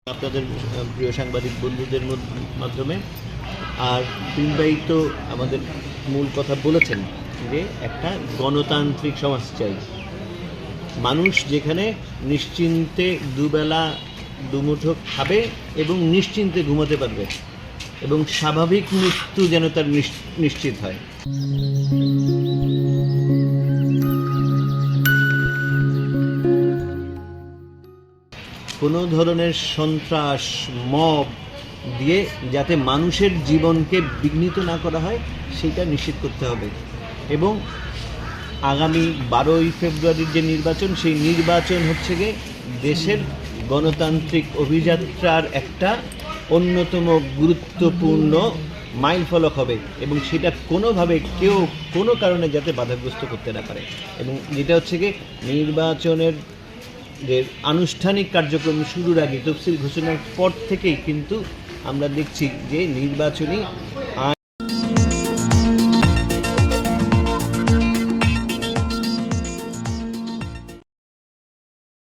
আপনাদের প্রিয় সাংবাদিক বন্ধুদের মাধ্যমে। আর প্রিন্টবাই তো আমাদের মূল কথা বলেছেন যে একটা গণতান্ত্রিক সমাজ চাই, মানুষ যেখানে নিশ্চিন্তে দুবেলা দুমুঠো খাবে এবং নিশ্চিন্তে ঘুমাতে পারবে এবং স্বাভাবিক মৃত্যু যেন তার নিশ্চিত হয়। কোনো ধরনের সন্ত্রাস মব দিয়ে যাতে মানুষের জীবনকে বিঘ্নিত না করা হয় সেটা নিশ্চিত করতে হবে। এবং আগামী 12ই ফেব্রুয়ারির যে নির্বাচন, সেই নির্বাচন হচ্ছে গিয়ে দেশের গণতান্ত্রিক অভিযাত্রার একটা অন্যতম গুরুত্বপূর্ণ মাইল ফলক হবে এবং সেটা কোনোভাবে কেউ কোনো কারণে যাতে বাধাগ্রস্ত করতে না পারে। এবং যেটা হচ্ছে গিয়ে নির্বাচনের যে আনুষ্ঠানিক কার্যক্রম শুরুর আগে তফসিল ঘোষণার পর থেকেই কিন্তু আমরা দেখছি যে নির্বাচনী